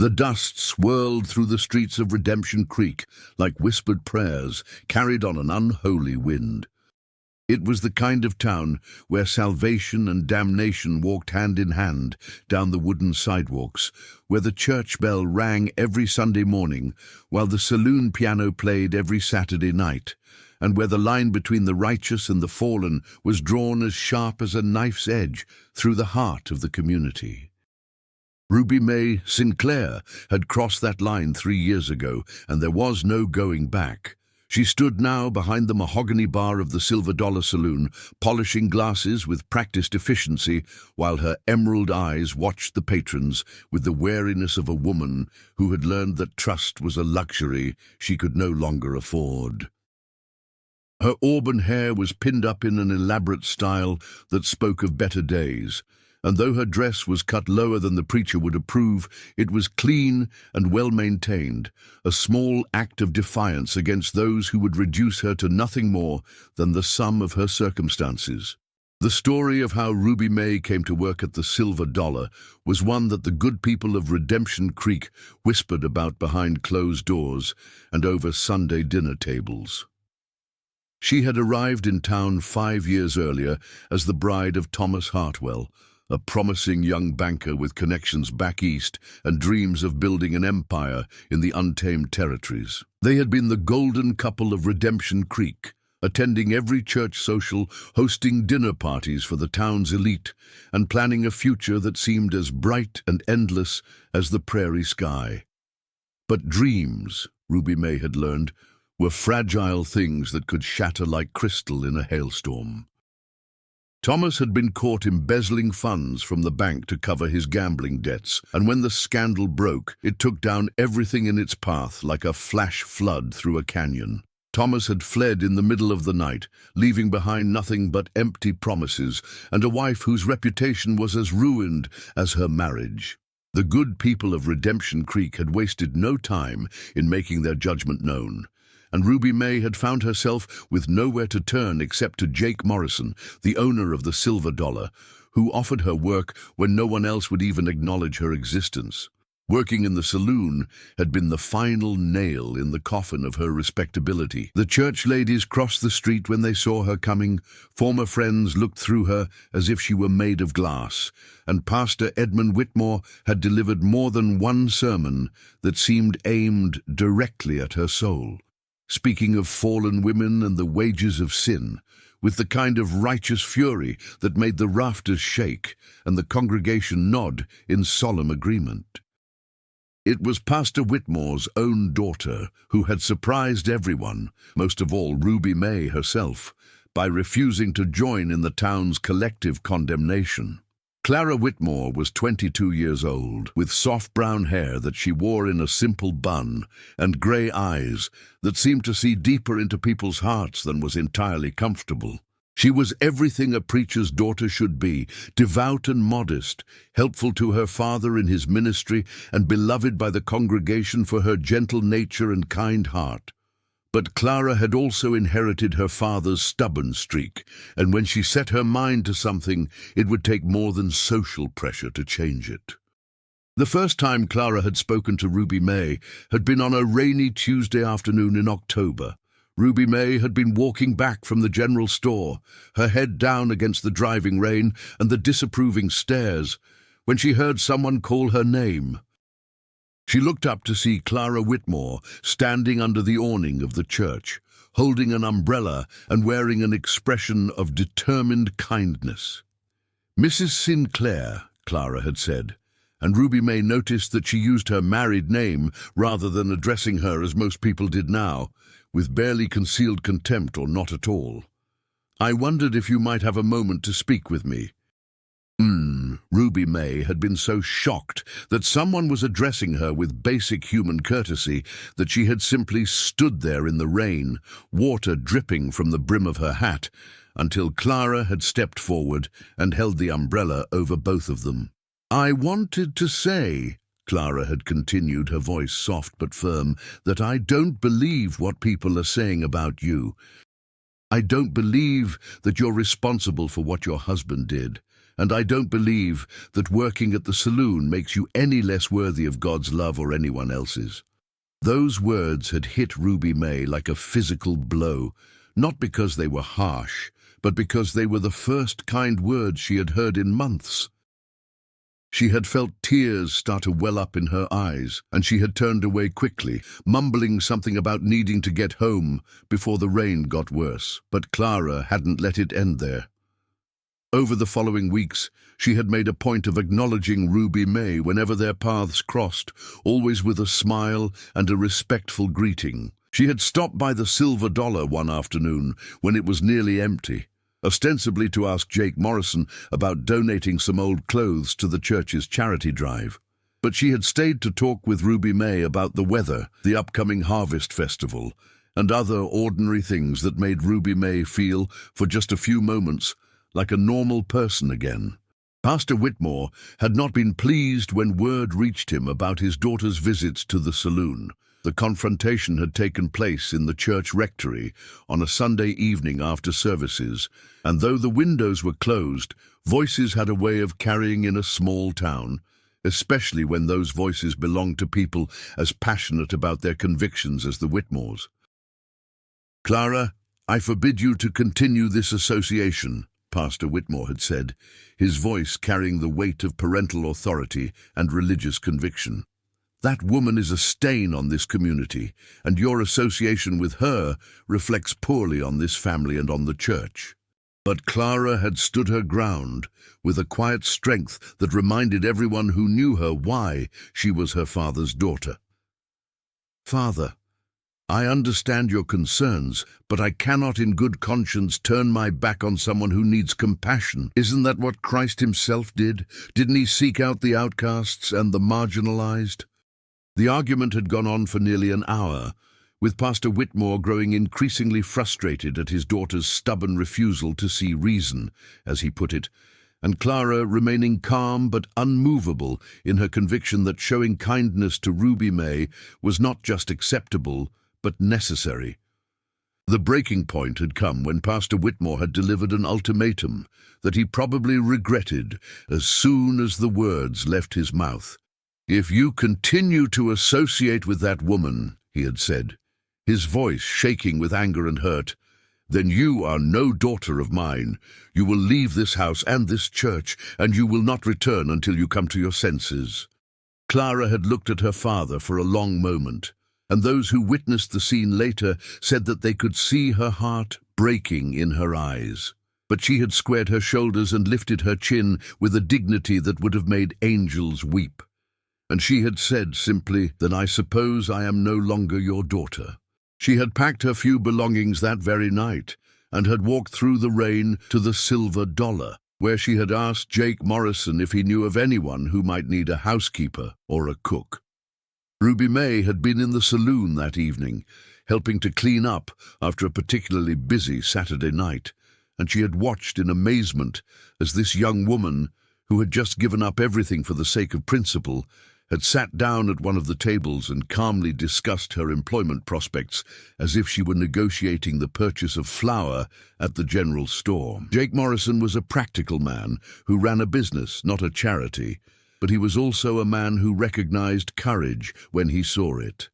The dust swirled through the streets of Redemption Creek like whispered prayers carried on an unholy wind. It was the kind of town where salvation and damnation walked hand in hand down the wooden sidewalks, where the church bell rang every Sunday morning, while the saloon piano played every Saturday night, and where the line between the righteous and the fallen was drawn as sharp as a knife's edge through the heart of the community. Ruby Mae Sinclair had crossed that line 3 years ago, and there was no going back. She stood now behind the mahogany bar of the Silver Dollar Saloon, polishing glasses with practiced efficiency, while her emerald eyes watched the patrons with the wariness of a woman who had learned that trust was a luxury she could no longer afford. Her auburn hair was pinned up in an elaborate style that spoke of better days, and though her dress was cut lower than the preacher would approve, it was clean and well-maintained, a small act of defiance against those who would reduce her to nothing more than the sum of her circumstances. The story of how Ruby Mae came to work at the Silver Dollar was one that the good people of Redemption Creek whispered about behind closed doors and over Sunday dinner tables. She had arrived in town 5 years earlier as the bride of Thomas Hartwell, a promising young banker with connections back east and dreams of building an empire in the untamed territories. They had been the golden couple of Redemption Creek, attending every church social, hosting dinner parties for the town's elite, and planning a future that seemed as bright and endless as the prairie sky. But dreams, Ruby Mae had learned, were fragile things that could shatter like crystal in a hailstorm. Thomas had been caught embezzling funds from the bank to cover his gambling debts, and when the scandal broke, it took down everything in its path like a flash flood through a canyon. Thomas had fled in the middle of the night, leaving behind nothing but empty promises and a wife whose reputation was as ruined as her marriage. The good people of Redemption Creek had wasted no time in making their judgment known, and Ruby Mae had found herself with nowhere to turn except to Jake Morrison, the owner of the Silver Dollar, who offered her work when no one else would even acknowledge her existence. Working in the saloon had been the final nail in the coffin of her respectability. The church ladies crossed the street when they saw her coming, former friends looked through her as if she were made of glass, and Pastor Edmund Whitmore had delivered more than one sermon that seemed aimed directly at her soul, speaking of fallen women and the wages of sin, with the kind of righteous fury that made the rafters shake and the congregation nod in solemn agreement. It was Pastor Whitmore's own daughter who had surprised everyone, most of all Ruby Mae herself, by refusing to join in the town's collective condemnation. Clara Whitmore was 22 years old, with soft brown hair that she wore in a simple bun and grey eyes that seemed to see deeper into people's hearts than was entirely comfortable. She was everything a preacher's daughter should be, devout and modest, helpful to her father in his ministry, and beloved by the congregation for her gentle nature and kind heart. But Clara had also inherited her father's stubborn streak, and when she set her mind to something, it would take more than social pressure to change it. The first time Clara had spoken to Ruby Mae had been on a rainy Tuesday afternoon in October. Ruby Mae had been walking back from the general store, her head down against the driving rain and the disapproving stares, when she heard someone call her name. She looked up to see Clara Whitmore standing under the awning of the church, holding an umbrella and wearing an expression of determined kindness. "Mrs. Sinclair," Clara had said, and Ruby Mae noticed that she used her married name rather than addressing her as most people did now, with barely concealed contempt or not at all. "I wondered if you might have a moment to speak with me." Ruby Mae had been so shocked that someone was addressing her with basic human courtesy that she had simply stood there in the rain, water dripping from the brim of her hat, until Clara had stepped forward and held the umbrella over both of them. "I wanted to say," Clara had continued, her voice soft but firm, "that I don't believe what people are saying about you. I don't believe that you're responsible for what your husband did, and I don't believe that working at the saloon makes you any less worthy of God's love or anyone else's." Those words had hit Ruby May like a physical blow, not because they were harsh, but because they were the first kind words she had heard in months. She had felt tears start to well up in her eyes, and she had turned away quickly, mumbling something about needing to get home before the rain got worse. But Clara hadn't let it end there. Over the following weeks, she had made a point of acknowledging Ruby May whenever their paths crossed, always with a smile and a respectful greeting. She had stopped by the Silver Dollar one afternoon when it was nearly empty, ostensibly to ask Jake Morrison about donating some old clothes to the church's charity drive. But she had stayed to talk with Ruby May about the weather, the upcoming harvest festival, and other ordinary things that made Ruby May feel, for just a few moments, like a normal person again. Pastor Whitmore had not been pleased when word reached him about his daughter's visits to the saloon. The confrontation had taken place in the church rectory on a Sunday evening after services, and though the windows were closed, voices had a way of carrying in a small town, especially when those voices belonged to people as passionate about their convictions as the Whitmores. "Clara, I forbid you to continue this association," Pastor Whitmore had said, his voice carrying the weight of parental authority and religious conviction. "That woman is a stain on this community, and your association with her reflects poorly on this family and on the church." But Clara had stood her ground with a quiet strength that reminded everyone who knew her why she was her father's daughter. "Father, I understand your concerns, but I cannot in good conscience turn my back on someone who needs compassion. Isn't that what Christ himself did? Didn't he seek out the outcasts and the marginalized?" The argument had gone on for nearly an hour, with Pastor Whitmore growing increasingly frustrated at his daughter's stubborn refusal to see reason, as he put it, and Clara remaining calm but unmovable in her conviction that showing kindness to Ruby May was not just acceptable, but necessary. The breaking point had come when Pastor Whitmore had delivered an ultimatum that he probably regretted as soon as the words left his mouth. "If you continue to associate with that woman," he had said, his voice shaking with anger and hurt, "then you are no daughter of mine. You will leave this house and this church, and you will not return until you come to your senses." Clara had looked at her father for a long moment, and those who witnessed the scene later said that they could see her heart breaking in her eyes. But she had squared her shoulders and lifted her chin with a dignity that would have made angels weep. And she had said simply, "Then I suppose I am no longer your daughter." She had packed her few belongings that very night and had walked through the rain to the Silver Dollar, where she had asked Jake Morrison if he knew of anyone who might need a housekeeper or a cook. Ruby May had been in the saloon that evening, helping to clean up after a particularly busy Saturday night, and she had watched in amazement as this young woman, who had just given up everything for the sake of principle, had sat down at one of the tables and calmly discussed her employment prospects as if she were negotiating the purchase of flour at the general store. Jake Morrison was a practical man who ran a business, not a charity, but he was also a man who recognized courage when he saw it.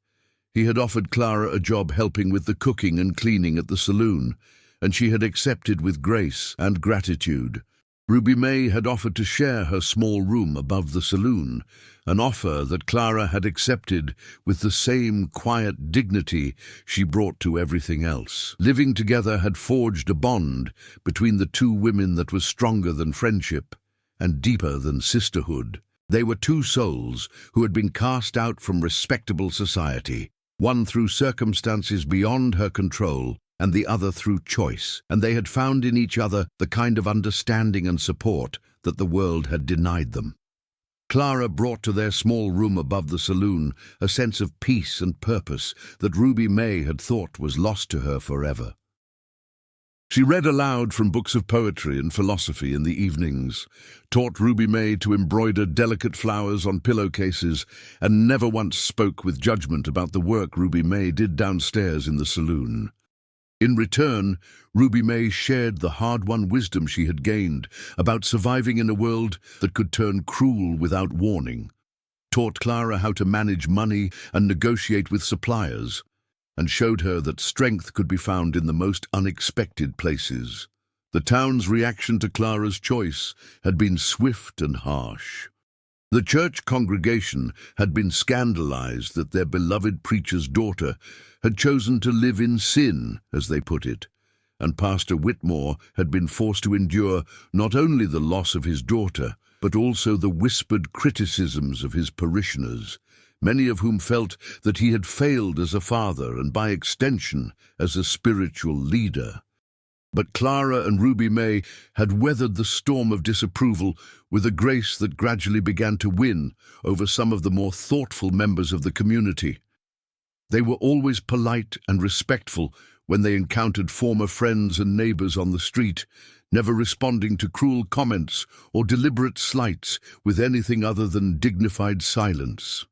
He had offered Clara a job helping with the cooking and cleaning at the saloon, and she had accepted with grace and gratitude. Ruby May had offered to share her small room above the saloon, an offer that Clara had accepted with the same quiet dignity she brought to everything else. Living together had forged a bond between the two women that was stronger than friendship and deeper than sisterhood. They were two souls who had been cast out from respectable society, one through circumstances beyond her control, and the other through choice, and they had found in each other the kind of understanding and support that the world had denied them. Clara brought to their small room above the saloon a sense of peace and purpose that Ruby May had thought was lost to her forever. She read aloud from books of poetry and philosophy in the evenings, taught Ruby May to embroider delicate flowers on pillowcases, and never once spoke with judgment about the work Ruby May did downstairs in the saloon. In return, Ruby May shared the hard-won wisdom she had gained about surviving in a world that could turn cruel without warning, taught Clara how to manage money and negotiate with suppliers, and showed her that strength could be found in the most unexpected places. The town's reaction to Clara's choice had been swift and harsh. The church congregation had been scandalized that their beloved preacher's daughter had chosen to live in sin, as they put it, and Pastor Whitmore had been forced to endure not only the loss of his daughter, but also the whispered criticisms of his parishioners, many of whom felt that he had failed as a father and, by extension, as a spiritual leader. But Clara and Ruby May had weathered the storm of disapproval with a grace that gradually began to win over some of the more thoughtful members of the community. They were always polite and respectful when they encountered former friends and neighbors on the street, never responding to cruel comments or deliberate slights with anything other than dignified silence.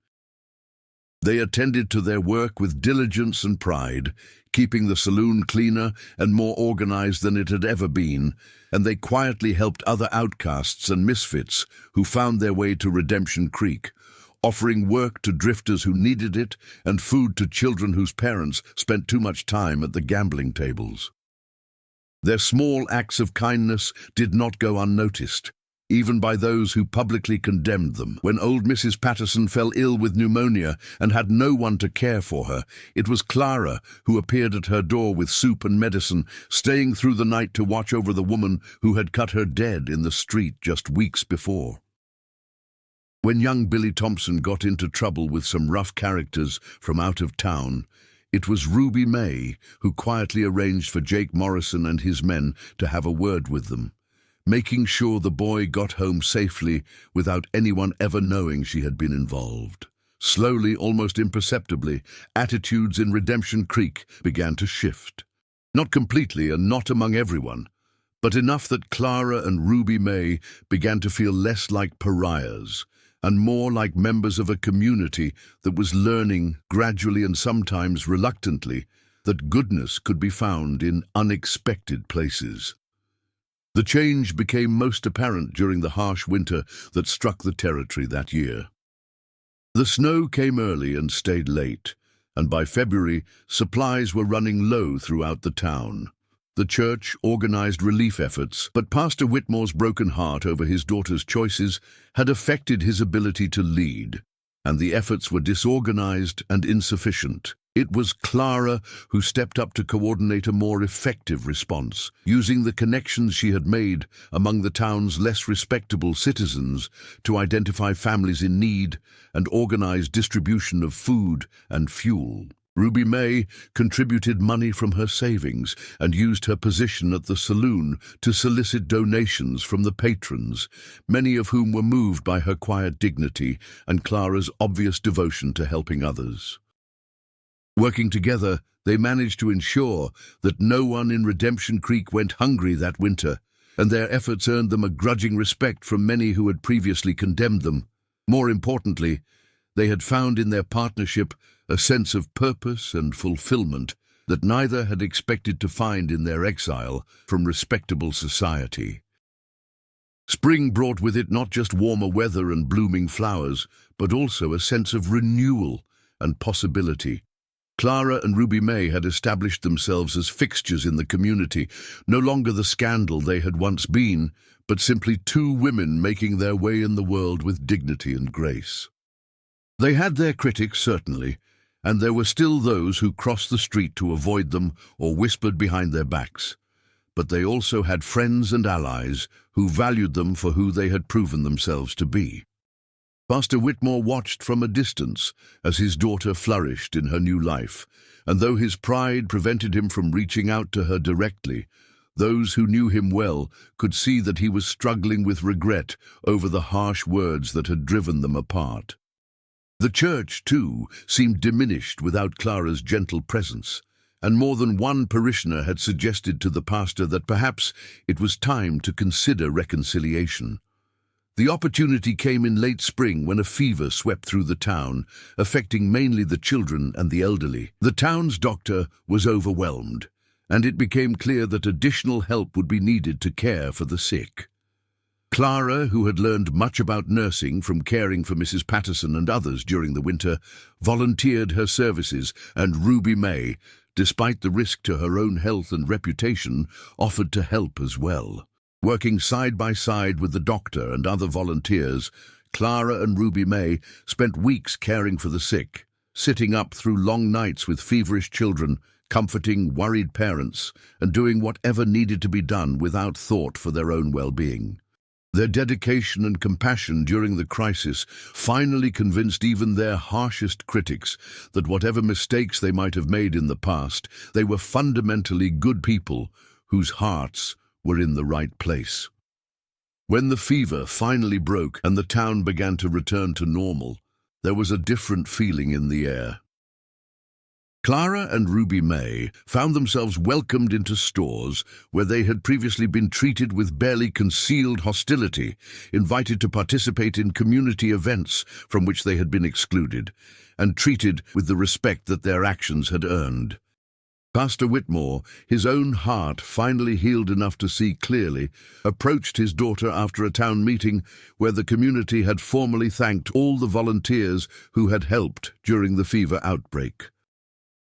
They attended to their work with diligence and pride, keeping the saloon cleaner and more organized than it had ever been, and they quietly helped other outcasts and misfits who found their way to Redemption Creek, offering work to drifters who needed it and food to children whose parents spent too much time at the gambling tables. Their small acts of kindness did not go unnoticed, even by those who publicly condemned them. When old Mrs. Patterson fell ill with pneumonia and had no one to care for her, it was Clara who appeared at her door with soup and medicine, staying through the night to watch over the woman who had cut her dead in the street just weeks before. When young Billy Thompson got into trouble with some rough characters from out of town, it was Ruby May who quietly arranged for Jake Morrison and his men to have a word with them, making sure the boy got home safely without anyone ever knowing she had been involved. Slowly, almost imperceptibly, attitudes in Redemption Creek began to shift. Not completely and not among everyone, but enough that Clara and Ruby May began to feel less like pariahs and more like members of a community that was learning, gradually and sometimes reluctantly, that goodness could be found in unexpected places. The change became most apparent during the harsh winter that struck the territory that year. The snow came early and stayed late, and by February, supplies were running low throughout the town. The church organized relief efforts, but Pastor Whitmore's broken heart over his daughter's choices had affected his ability to lead, and the efforts were disorganized and insufficient. It was Clara who stepped up to coordinate a more effective response, using the connections she had made among the town's less respectable citizens to identify families in need and organize distribution of food and fuel. Ruby May contributed money from her savings and used her position at the saloon to solicit donations from the patrons, many of whom were moved by her quiet dignity and Clara's obvious devotion to helping others. Working together, they managed to ensure that no one in Redemption Creek went hungry that winter, and their efforts earned them a grudging respect from many who had previously condemned them. More importantly, they had found in their partnership a sense of purpose and fulfillment that neither had expected to find in their exile from respectable society. Spring brought with it not just warmer weather and blooming flowers, but also a sense of renewal and possibility. Clara and Ruby May had established themselves as fixtures in the community, no longer the scandal they had once been, but simply two women making their way in the world with dignity and grace. They had their critics, certainly, and there were still those who crossed the street to avoid them or whispered behind their backs. But they also had friends and allies who valued them for who they had proven themselves to be. Pastor Whitmore watched from a distance as his daughter flourished in her new life, and though his pride prevented him from reaching out to her directly, those who knew him well could see that he was struggling with regret over the harsh words that had driven them apart. The church, too, seemed diminished without Clara's gentle presence, and more than one parishioner had suggested to the pastor that perhaps it was time to consider reconciliation. The opportunity came in late spring when a fever swept through the town, affecting mainly the children and the elderly. The town's doctor was overwhelmed, and it became clear that additional help would be needed to care for the sick. Clara, who had learned much about nursing from caring for Mrs. Patterson and others during the winter, volunteered her services, and Ruby May, despite the risk to her own health and reputation, offered to help as well. Working side by side with the doctor and other volunteers, Clara and Ruby May spent weeks caring for the sick, sitting up through long nights with feverish children, comforting worried parents, and doing whatever needed to be done without thought for their own well-being. Their dedication and compassion during the crisis finally convinced even their harshest critics that whatever mistakes they might have made in the past, they were fundamentally good people whose hearts were in the right place. When the fever finally broke and the town began to return to normal, there was a different feeling in the air. Clara and Ruby May found themselves welcomed into stores where they had previously been treated with barely concealed hostility, invited to participate in community events from which they had been excluded, and treated with the respect that their actions had earned. Pastor Whitmore, his own heart finally healed enough to see clearly, approached his daughter after a town meeting where the community had formally thanked all the volunteers who had helped during the fever outbreak.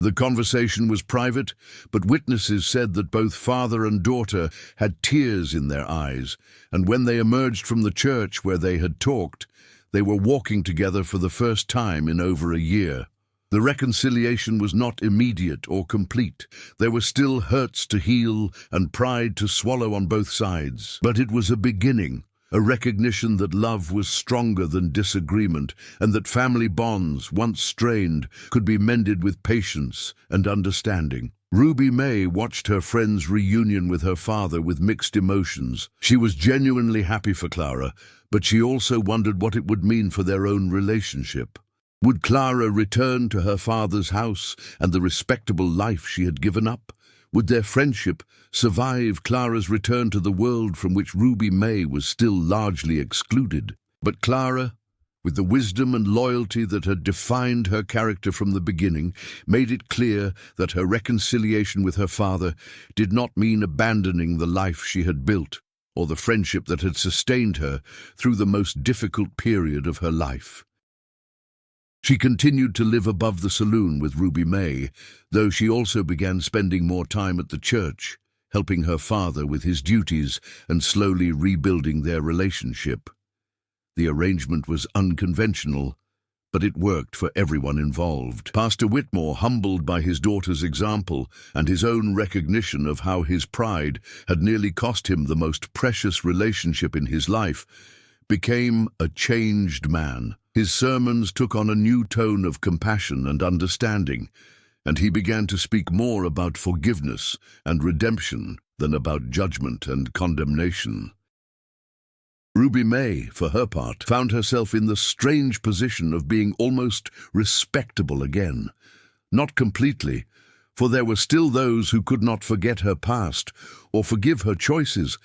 The conversation was private, but witnesses said that both father and daughter had tears in their eyes, and when they emerged from the church where they had talked, they were walking together for the first time in over a year. The reconciliation was not immediate or complete. There were still hurts to heal and pride to swallow on both sides, but it was a beginning. A recognition that love was stronger than disagreement, and that family bonds, once strained, could be mended with patience and understanding. Ruby May watched her friend's reunion with her father with mixed emotions. She was genuinely happy for Clara, but she also wondered what it would mean for their own relationship. Would Clara return to her father's house and the respectable life she had given up? Would their friendship survive Clara's return to the world from which Ruby May was still largely excluded? But Clara, with the wisdom and loyalty that had defined her character from the beginning, made it clear that her reconciliation with her father did not mean abandoning the life she had built or the friendship that had sustained her through the most difficult period of her life. She continued to live above the saloon with Ruby May, though she also began spending more time at the church, helping her father with his duties and slowly rebuilding their relationship. The arrangement was unconventional, but it worked for everyone involved. Pastor Whitmore, humbled by his daughter's example and his own recognition of how his pride had nearly cost him the most precious relationship in his life, became a changed man. His sermons took on a new tone of compassion and understanding, and he began to speak more about forgiveness and redemption than about judgment and condemnation. Ruby May, for her part, found herself in the strange position of being almost respectable again. Not completely, for there were still those who could not forget her past or forgive her choices,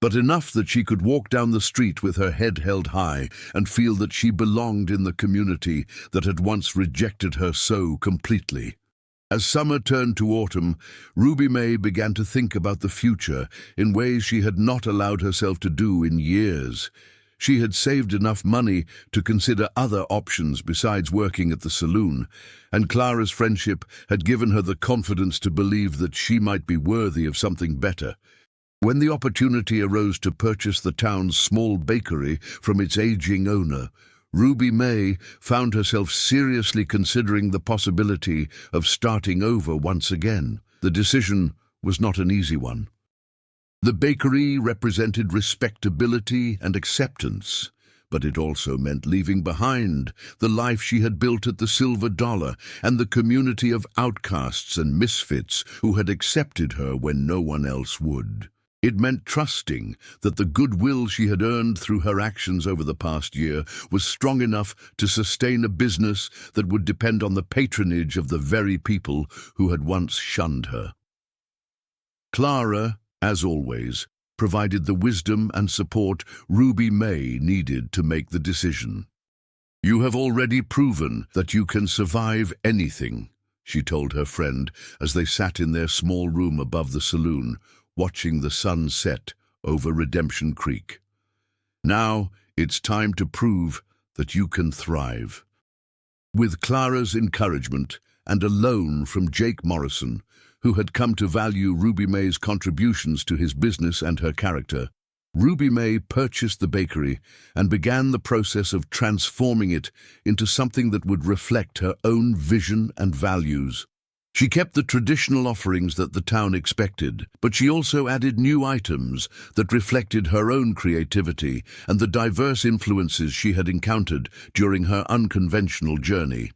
but enough that she could walk down the street with her head held high and feel that she belonged in the community that had once rejected her so completely. As summer turned to autumn, Ruby May began to think about the future in ways she had not allowed herself to do in years. She had saved enough money to consider other options besides working at the saloon, and Clara's friendship had given her the confidence to believe that she might be worthy of something better. When the opportunity arose to purchase the town's small bakery from its aging owner, Ruby May found herself seriously considering the possibility of starting over once again. The decision was not an easy one. The bakery represented respectability and acceptance, but it also meant leaving behind the life she had built at the Silver Dollar and the community of outcasts and misfits who had accepted her when no one else would. It meant trusting that the goodwill she had earned through her actions over the past year was strong enough to sustain a business that would depend on the patronage of the very people who had once shunned her. Clara, as always, provided the wisdom and support Ruby May needed to make the decision. "You have already proven that you can survive anything," she told her friend as they sat in their small room above the saloon, watching the sun set over Redemption Creek. Now it's time to prove that you can thrive. With Clara's encouragement and a loan from Jake Morrison, who had come to value Ruby May's contributions to his business and her character, Ruby May purchased the bakery and began the process of transforming it into something that would reflect her own vision and values. She kept the traditional offerings that the town expected, but she also added new items that reflected her own creativity and the diverse influences she had encountered during her unconventional journey.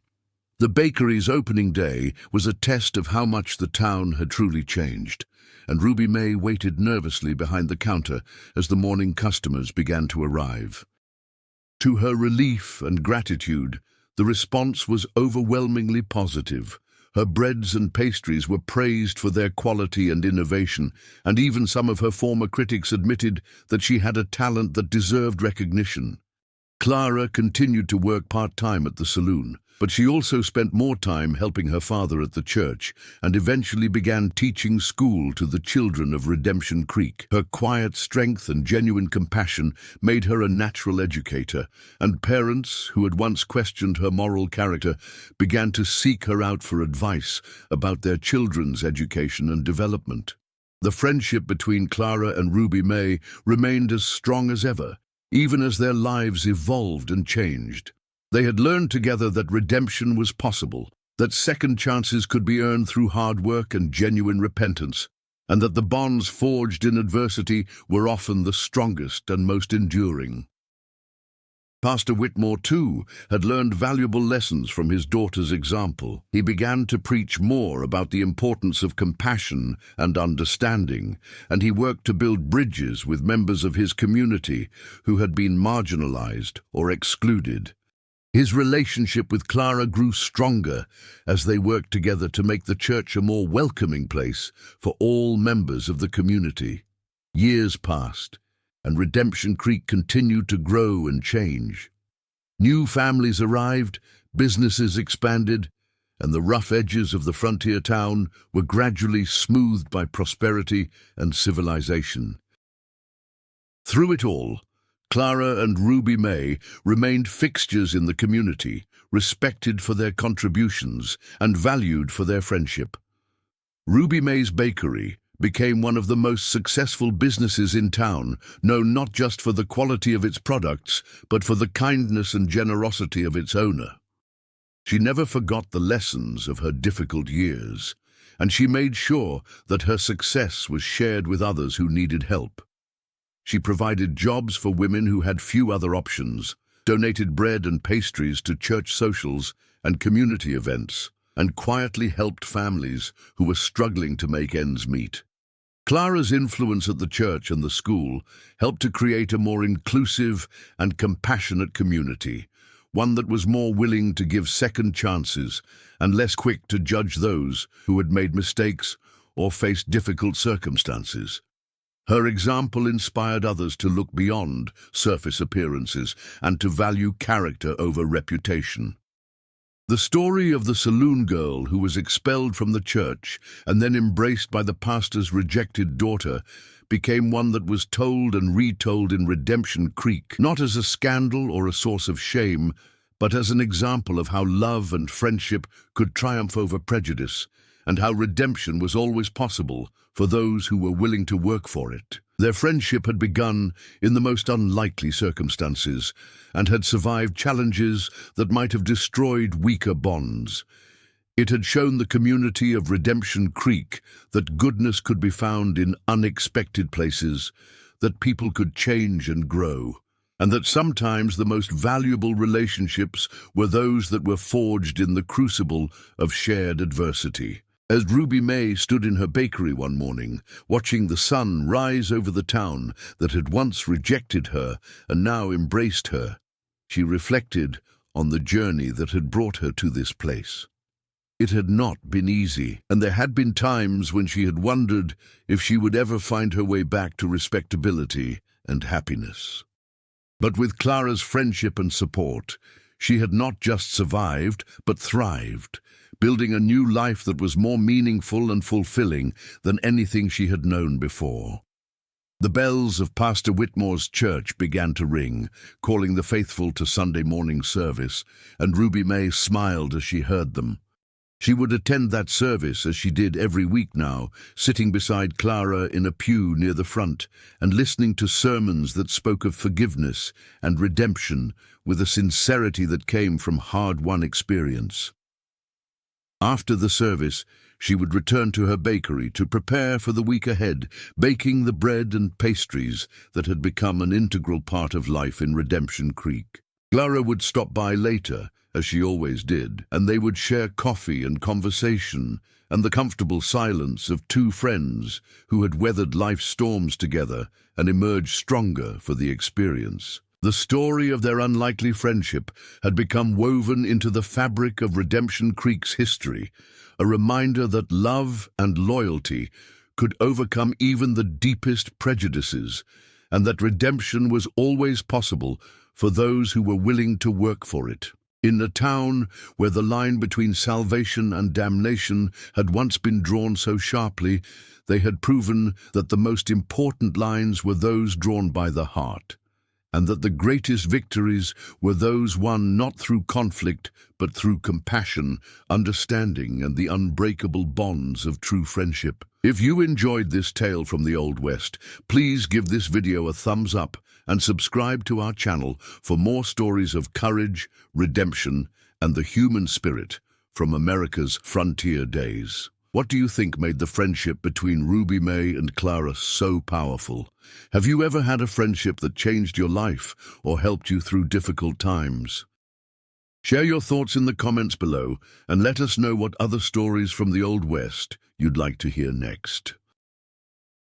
The bakery's opening day was a test of how much the town had truly changed, and Ruby May waited nervously behind the counter as the morning customers began to arrive. To her relief and gratitude, the response was overwhelmingly positive. Her breads and pastries were praised for their quality and innovation, and even some of her former critics admitted that she had a talent that deserved recognition. Clara continued to work part-time at the saloon, but she also spent more time helping her father at the church and eventually began teaching school to the children of Redemption Creek. Her quiet strength and genuine compassion made her a natural educator, and parents who had once questioned her moral character began to seek her out for advice about their children's education and development. The friendship between Clara and Ruby May remained as strong as ever, even as their lives evolved and changed. They had learned together that redemption was possible, that second chances could be earned through hard work and genuine repentance, and that the bonds forged in adversity were often the strongest and most enduring. Pastor Whitmore, too, had learned valuable lessons from his daughter's example. He began to preach more about the importance of compassion and understanding, and he worked to build bridges with members of his community who had been marginalized or excluded. His relationship with Clara grew stronger as they worked together to make the church a more welcoming place for all members of the community. Years passed, and Redemption Creek continued to grow and change. New families arrived, businesses expanded, and the rough edges of the frontier town were gradually smoothed by prosperity and civilization. Through it all, Clara and Ruby May remained fixtures in the community, respected for their contributions and valued for their friendship. Ruby May's bakery became one of the most successful businesses in town, known not just for the quality of its products, but for the kindness and generosity of its owner. She never forgot the lessons of her difficult years, and she made sure that her success was shared with others who needed help. She provided jobs for women who had few other options, donated bread and pastries to church socials and community events, and quietly helped families who were struggling to make ends meet. Clara's influence at the church and the school helped to create a more inclusive and compassionate community, one that was more willing to give second chances and less quick to judge those who had made mistakes or faced difficult circumstances. Her example inspired others to look beyond surface appearances and to value character over reputation. The story of the saloon girl who was expelled from the church and then embraced by the pastor's rejected daughter became one that was told and retold in Redemption Creek, not as a scandal or a source of shame, but as an example of how love and friendship could triumph over prejudice, and how redemption was always possible for those who were willing to work for it. Their friendship had begun in the most unlikely circumstances and had survived challenges that might have destroyed weaker bonds. It had shown the community of Redemption Creek that goodness could be found in unexpected places, that people could change and grow, and that sometimes the most valuable relationships were those that were forged in the crucible of shared adversity. As Ruby May stood in her bakery one morning, watching the sun rise over the town that had once rejected her and now embraced her, she reflected on the journey that had brought her to this place. It had not been easy, and there had been times when she had wondered if she would ever find her way back to respectability and happiness. But with Clara's friendship and support, She had not just survived, but thrived, building a new life that was more meaningful and fulfilling than anything she had known before. The bells of Pastor Whitmore's church began to ring, calling the faithful to Sunday morning service, and Ruby May smiled as she heard them. She would attend that service as she did every week now, sitting beside Clara in a pew near the front and listening to sermons that spoke of forgiveness and redemption with a sincerity that came from hard-won experience. After the service, she would return to her bakery to prepare for the week ahead, baking the bread and pastries that had become an integral part of life in Redemption Creek. Clara would stop by later, as she always did, and they would share coffee and conversation and the comfortable silence of two friends who had weathered life's storms together and emerged stronger for the experience. The story of their unlikely friendship had become woven into the fabric of Redemption Creek's history, a reminder that love and loyalty could overcome even the deepest prejudices, and that redemption was always possible for those who were willing to work for it. In a town where the line between salvation and damnation had once been drawn so sharply, they had proven that the most important lines were those drawn by the heart, and that the greatest victories were those won not through conflict, but through compassion, understanding, and the unbreakable bonds of true friendship. If you enjoyed this tale from the Old West, please give this video a thumbs up and subscribe to our channel for more stories of courage, redemption, and the human spirit from America's frontier days. What do you think made the friendship between Ruby May and Clara so powerful? Have you ever had a friendship that changed your life or helped you through difficult times? Share your thoughts in the comments below and let us know what other stories from the Old West you'd like to hear next.